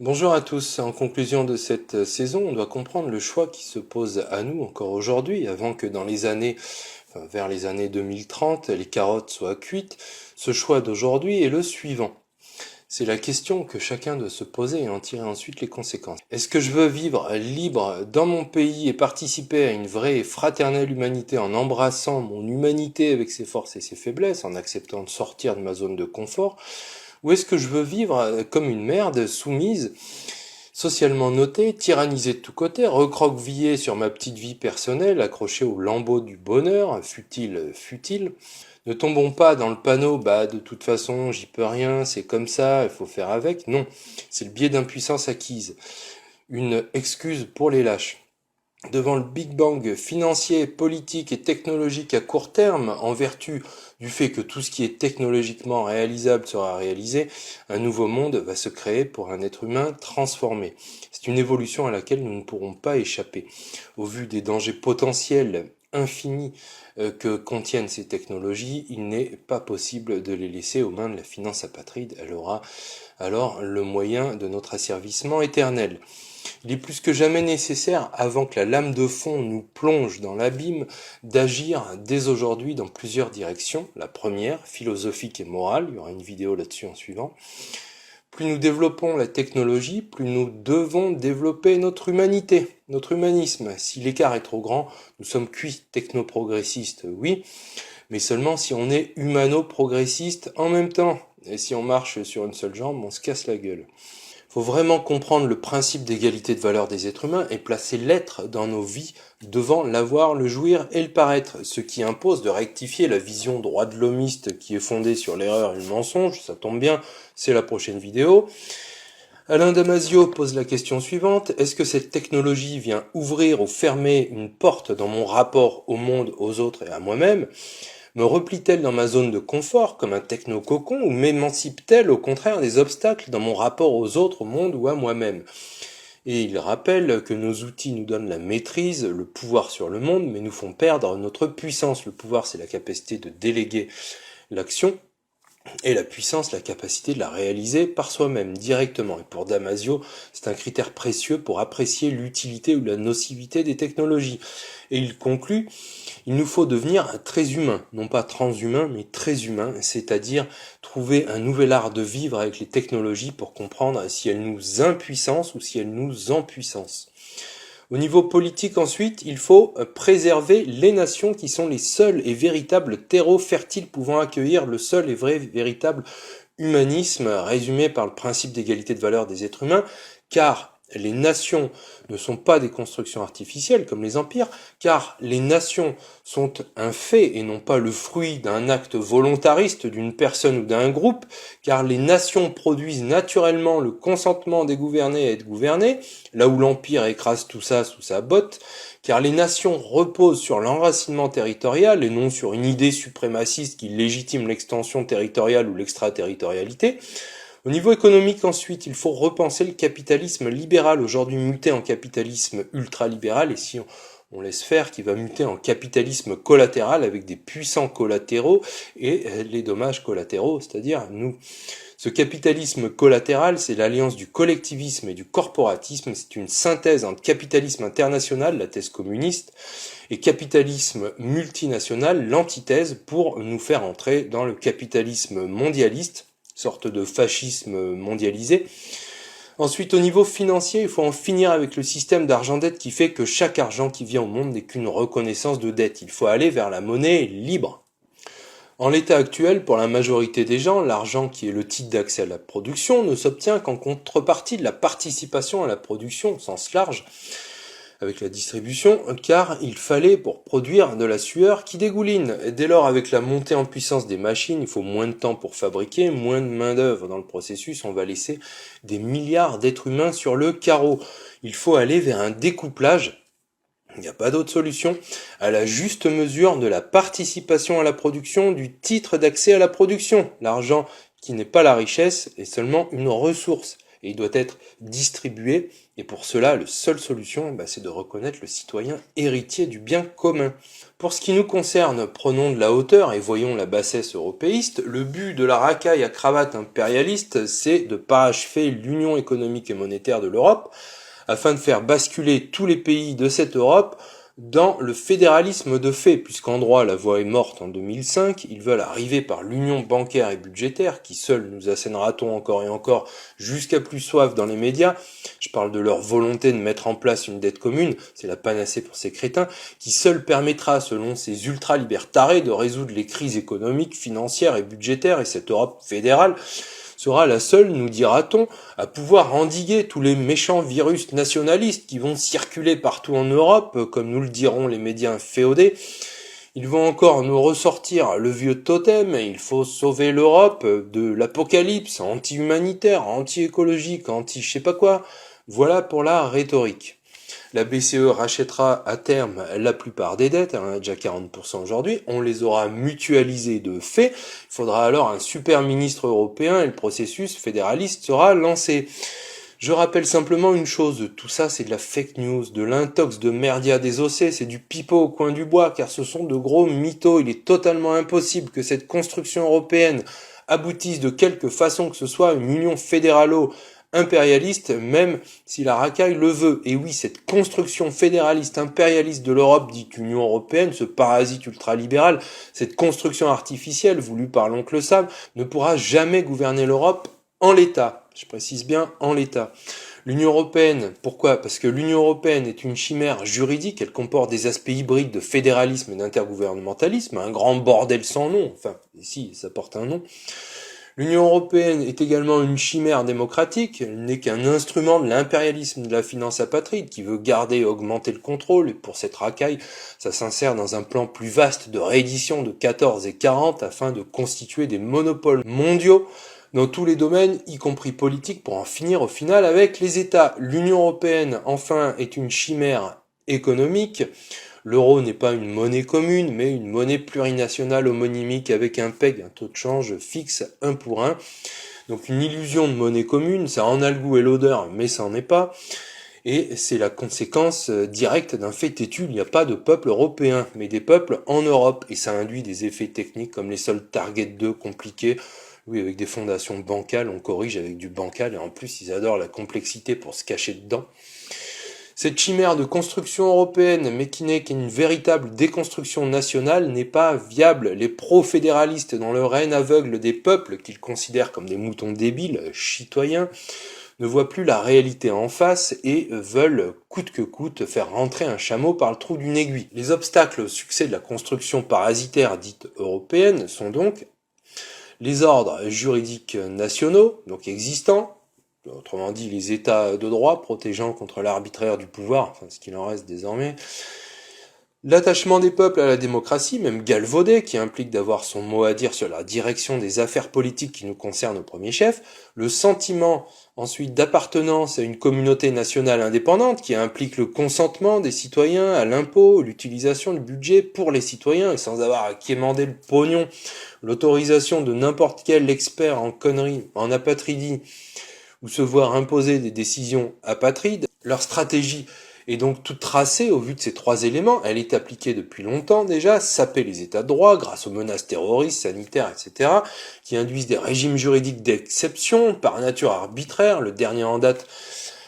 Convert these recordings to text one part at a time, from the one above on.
Bonjour à tous. En conclusion de cette saison, on doit comprendre le choix qui se pose à nous encore aujourd'hui, avant que vers les années 2030, les carottes soient cuites. Ce choix d'aujourd'hui est le suivant. C'est la question que chacun doit se poser et en tirer ensuite les conséquences. Est-ce que je veux vivre libre dans mon pays et participer à une vraie et fraternelle humanité en embrassant mon humanité avec ses forces et ses faiblesses, en acceptant de sortir de ma zone de confort? Ou est-ce que je veux vivre comme une merde, soumise, socialement notée, tyrannisée de tous côtés, recroquevillée sur ma petite vie personnelle, accrochée au lambeau du bonheur, fut-il? Ne tombons pas dans le panneau, de toute façon, j'y peux rien, c'est comme ça, il faut faire avec. Non, c'est le biais d'impuissance acquise. Une excuse pour les lâches. Devant le Big Bang financier, politique et technologique à court terme, en vertu du fait que tout ce qui est technologiquement réalisable sera réalisé, un nouveau monde va se créer pour un être humain transformé. C'est une évolution à laquelle nous ne pourrons pas échapper. Au vu des dangers potentiels infinis que contiennent ces technologies, il n'est pas possible de les laisser aux mains de la finance apatride. Elle aura alors le moyen de notre asservissement éternel. Il est plus que jamais nécessaire, avant que la lame de fond nous plonge dans l'abîme, d'agir dès aujourd'hui dans plusieurs directions. La première, philosophique et morale, il y aura une vidéo là-dessus en suivant. Plus nous développons la technologie, plus nous devons développer notre humanité, notre humanisme. Si l'écart est trop grand, nous sommes cuits technoprogressistes, oui, mais seulement si on est humano-progressiste en même temps. Et si on marche sur une seule jambe, on se casse la gueule. Faut vraiment comprendre le principe d'égalité de valeur des êtres humains et placer l'être dans nos vies devant l'avoir, le jouir et le paraître, ce qui impose de rectifier la vision droit de l'homiste qui est fondée sur l'erreur et le mensonge. Ça tombe bien, c'est la prochaine vidéo. Alain Damasio pose la question suivante: est-ce que cette technologie vient ouvrir ou fermer une porte dans mon rapport au monde, aux autres et à moi-même? Me replie-t-elle dans ma zone de confort comme un techno-cocon ou m'émancipe-t-elle au contraire des obstacles dans mon rapport aux autres, au monde ou à moi-même? Et il rappelle que nos outils nous donnent la maîtrise, le pouvoir sur le monde, mais nous font perdre notre puissance. Le pouvoir, c'est la capacité de déléguer l'action, et la puissance, la capacité de la réaliser par soi-même, directement. Et pour Damasio, c'est un critère précieux pour apprécier l'utilité ou la nocivité des technologies. Et il conclut: il nous faut devenir très humains, non pas transhumains, mais très humains, c'est-à-dire trouver un nouvel art de vivre avec les technologies pour comprendre si elles nous impuissancent ou si elles nous empuissancent. Au niveau politique ensuite, il faut préserver les nations qui sont les seuls et véritables terreaux fertiles pouvant accueillir le seul et vrai véritable humanisme résumé par le principe d'égalité de valeur des êtres humains, car les nations ne sont pas des constructions artificielles comme les empires, car les nations sont un fait et non pas le fruit d'un acte volontariste d'une personne ou d'un groupe, car les nations produisent naturellement le consentement des gouvernés à être gouvernés, là où l'empire écrase tout ça sous sa botte, car les nations reposent sur l'enracinement territorial et non sur une idée suprémaciste qui légitime l'extension territoriale ou l'extraterritorialité. Au niveau économique ensuite, il faut repenser le capitalisme libéral, aujourd'hui muté en capitalisme ultralibéral, et si on laisse faire, qui va muter en capitalisme collatéral avec des puissants collatéraux et les dommages collatéraux, c'est-à-dire nous. Ce capitalisme collatéral, c'est l'alliance du collectivisme et du corporatisme, c'est une synthèse entre capitalisme international, la thèse communiste, et capitalisme multinational, l'antithèse, pour nous faire entrer dans le capitalisme mondialiste, sorte de fascisme mondialisé. Ensuite, au niveau financier, il faut en finir avec le système d'argent-dette qui fait que chaque argent qui vient au monde n'est qu'une reconnaissance de dette. Il faut aller vers la monnaie libre. En l'état actuel, pour la majorité des gens, l'argent qui est le titre d'accès à la production ne s'obtient qu'en contrepartie de la participation à la production au sens large, avec la distribution, car il fallait pour produire de la sueur qui dégouline. Et dès lors, avec la montée en puissance des machines, il faut moins de temps pour fabriquer, moins de main-d'œuvre dans le processus, on va laisser des milliards d'êtres humains sur le carreau. Il faut aller vers un découplage, il n'y a pas d'autre solution, à la juste mesure de la participation à la production, du titre d'accès à la production. L'argent qui n'est pas la richesse est seulement une ressource. et il doit être distribué. Et pour cela, la seule solution, c'est de reconnaître le citoyen héritier du bien commun. Pour ce qui nous concerne, prenons de la hauteur et voyons la bassesse européiste. Le but de la racaille à cravate impérialiste, c'est de parachever l'union économique et monétaire de l'Europe, afin de faire basculer tous les pays de cette Europe dans le fédéralisme de fait, puisqu'en droit la voie est morte en 2005, ils veulent arriver par l'union bancaire et budgétaire, qui seule nous assénera-t-on encore et encore jusqu'à plus soif dans les médias. Je parle de leur volonté de mettre en place une dette commune, c'est la panacée pour ces crétins, qui seule permettra, selon ces ultra-libertarés, de résoudre les crises économiques, financières et budgétaires, et cette Europe fédérale sera la seule, nous dira-t-on, à pouvoir endiguer tous les méchants virus nationalistes qui vont circuler partout en Europe, comme nous le diront les médias féodés. Ils vont encore nous ressortir le vieux totem, il faut sauver l'Europe de l'apocalypse anti-humanitaire, anti-écologique, anti-je sais pas quoi. Voilà pour la rhétorique. La BCE rachètera à terme la plupart des dettes, elle en a déjà 40% aujourd'hui, on les aura mutualisées de fait, il faudra alors un super ministre européen et le processus fédéraliste sera lancé. Je rappelle simplement une chose, tout ça c'est de la fake news, de l'intox, de merdia désossé, c'est du pipeau au coin du bois, car ce sont de gros mythos, il est totalement impossible que cette construction européenne aboutisse de quelque façon que ce soit une union fédéralo impérialiste, même si la racaille le veut. Et oui, cette construction fédéraliste impérialiste de l'Europe, dite Union européenne, ce parasite ultralibéral, cette construction artificielle voulue par l'oncle Sam, ne pourra jamais gouverner l'Europe en l'état. Je précise bien en l'état. L'Union européenne, pourquoi ? Parce que l'Union européenne est une chimère juridique, elle comporte des aspects hybrides de fédéralisme et d'intergouvernementalisme, un grand bordel sans nom, enfin, si, ça porte un nom. L'Union européenne est également une chimère démocratique, elle n'est qu'un instrument de l'impérialisme de la finance apatride qui veut garder et augmenter le contrôle, et pour cette racaille, ça s'insère dans un plan plus vaste de réédition de 14 et 40 afin de constituer des monopoles mondiaux dans tous les domaines, y compris politiques, pour en finir au final avec les États. L'Union européenne, enfin, est une chimère économique. L'euro n'est pas une monnaie commune, mais une monnaie plurinationale homonymique avec un PEG, un taux de change fixe 1 pour 1. Donc une illusion de monnaie commune, ça en a le goût et l'odeur, mais ça n'en est pas. Et c'est la conséquence directe d'un fait têtu, il n'y a pas de peuple européen, mais des peuples en Europe. Et ça induit des effets techniques comme les soldes Target 2 compliqués. Oui, avec des fondations bancales, on corrige avec du bancal, et en plus ils adorent la complexité pour se cacher dedans. Cette chimère de construction européenne, mais qui n'est qu'une véritable déconstruction nationale, n'est pas viable. Les pro-fédéralistes, dans leur haine aveugle des peuples, qu'ils considèrent comme des moutons débiles, citoyens, ne voient plus la réalité en face et veulent, coûte que coûte, faire rentrer un chameau par le trou d'une aiguille. Les obstacles au succès de la construction parasitaire dite européenne sont donc les ordres juridiques nationaux, donc existants, autrement dit les états de droit protégeant contre l'arbitraire du pouvoir, enfin ce qu'il en reste désormais, l'attachement des peuples à la démocratie, même galvaudé, qui implique d'avoir son mot à dire sur la direction des affaires politiques qui nous concernent au premier chef, le sentiment ensuite d'appartenance à une communauté nationale indépendante qui implique le consentement des citoyens à l'impôt, l'utilisation du budget pour les citoyens et sans avoir à quémander le pognon, l'autorisation de n'importe quel expert en conneries, en apatridie, ou se voir imposer des décisions apatrides. Leur stratégie est donc toute tracée au vu de ces trois éléments. Elle est appliquée depuis longtemps déjà, saper les états de droit grâce aux menaces terroristes, sanitaires, etc., qui induisent des régimes juridiques d'exception, par nature arbitraire. Le dernier en date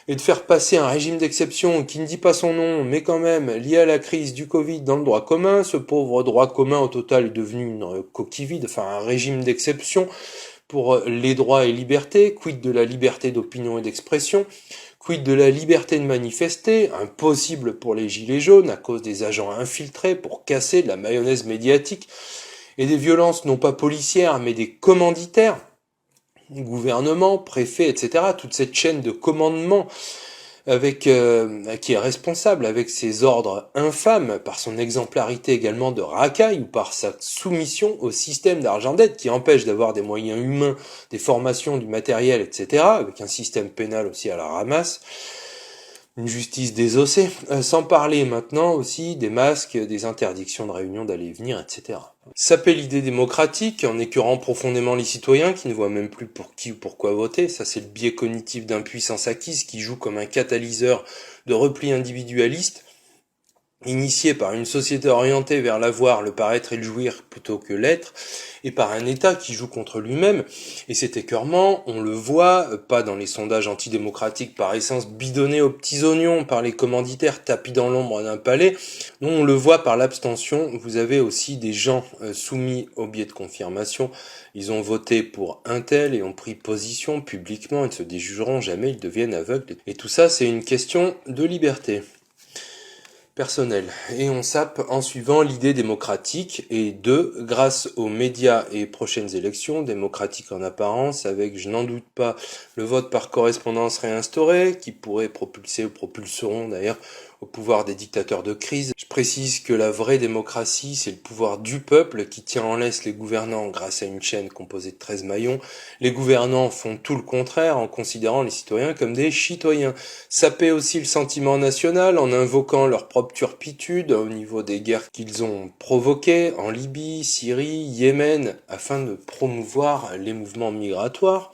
est de faire passer un régime d'exception qui ne dit pas son nom, mais quand même lié à la crise du Covid dans le droit commun. Ce pauvre droit commun au total est devenu une coquille vide, enfin un régime d'exception pour les droits et libertés, quid de la liberté d'opinion et d'expression, quid de la liberté de manifester, impossible pour les gilets jaunes à cause des agents infiltrés pour casser de la mayonnaise médiatique et des violences non pas policières mais des commanditaires, gouvernement, préfet, etc. Toute cette chaîne de commandement avec qui est responsable avec ses ordres infâmes, par son exemplarité également de racaille ou par sa soumission au système d'argent-dette qui empêche d'avoir des moyens humains, des formations, du matériel, etc., avec un système pénal aussi à la ramasse, une justice désossée, sans parler maintenant aussi des masques, des interdictions de réunion, d'aller et venir, etc. Saper l'idée démocratique en écœurant profondément les citoyens qui ne voient même plus pour qui ou pourquoi voter, ça c'est le biais cognitif d'impuissance acquise qui joue comme un catalyseur de repli individualiste, initié par une société orientée vers l'avoir, le paraître et le jouir plutôt que l'être, et par un État qui joue contre lui-même. Et cet écœurement, on le voit, pas dans les sondages antidémocratiques par essence bidonnés aux petits oignons par les commanditaires tapis dans l'ombre d'un palais, non, on le voit par l'abstention. Vous avez aussi des gens soumis au biais de confirmation. Ils ont voté pour un tel et ont pris position publiquement, ils ne se déjugeront jamais, ils deviennent aveugles. Et tout ça, c'est une question de liberté personnel. Et on sape en suivant l'idée démocratique et grâce aux médias et prochaines élections, démocratiques en apparence, avec, je n'en doute pas, le vote par correspondance réinstauré, qui pourrait propulser ou propulseront d'ailleurs au pouvoir des dictateurs de crise. Je précise que la vraie démocratie, c'est le pouvoir du peuple qui tient en laisse les gouvernants grâce à une chaîne composée de 13 maillons. Les gouvernants font tout le contraire en considérant les citoyens comme des chitoyens. Saper aussi le sentiment national en invoquant leur propre turpitude au niveau des guerres qu'ils ont provoquées en Libye, Syrie, Yémen, afin de promouvoir les mouvements migratoires,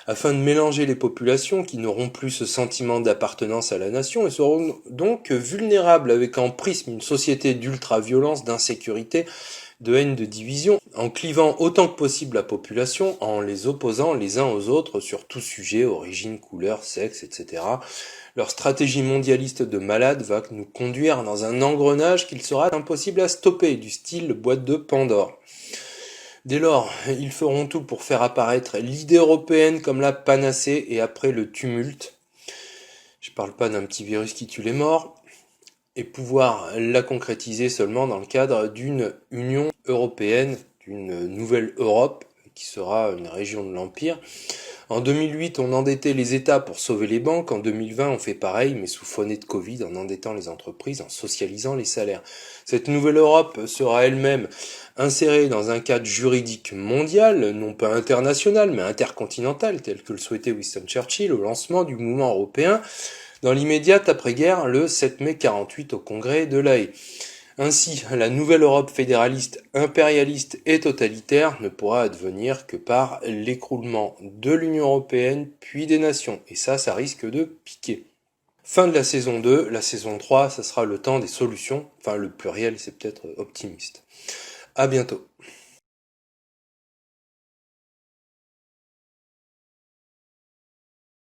afin de mélanger les populations qui n'auront plus ce sentiment d'appartenance à la nation et seront donc vulnérables avec en prisme une société d'ultra-violence, d'insécurité, de haine, de division, en clivant autant que possible la population, en les opposant les uns aux autres sur tout sujet, origine, couleur, sexe, etc. Leur stratégie mondialiste de malade va nous conduire dans un engrenage qu'il sera impossible à stopper, du style boîte de Pandore. Dès lors, ils feront tout pour faire apparaître l'idée européenne comme la panacée et après le tumulte, je parle pas d'un petit virus qui tue les morts, et pouvoir la concrétiser seulement dans le cadre d'une Union européenne, d'une nouvelle Europe, qui sera une région de l'Empire. En 2008, on endettait les États pour sauver les banques. En 2020, on fait pareil, mais sous fonnée de Covid, en endettant les entreprises, en socialisant les salaires. Cette nouvelle Europe sera elle-même insérée dans un cadre juridique mondial, non pas international, mais intercontinental, tel que le souhaitait Winston Churchill au lancement du mouvement européen, dans l'immédiate après-guerre, le 7 mai 48 au congrès de La Haye. Ainsi, la nouvelle Europe fédéraliste, impérialiste et totalitaire ne pourra advenir que par l'écroulement de l'Union européenne puis des nations. Et ça risque de piquer. Fin de la saison 2, la saison 3, ça sera le temps des solutions. Enfin, le pluriel, c'est peut-être optimiste. À bientôt.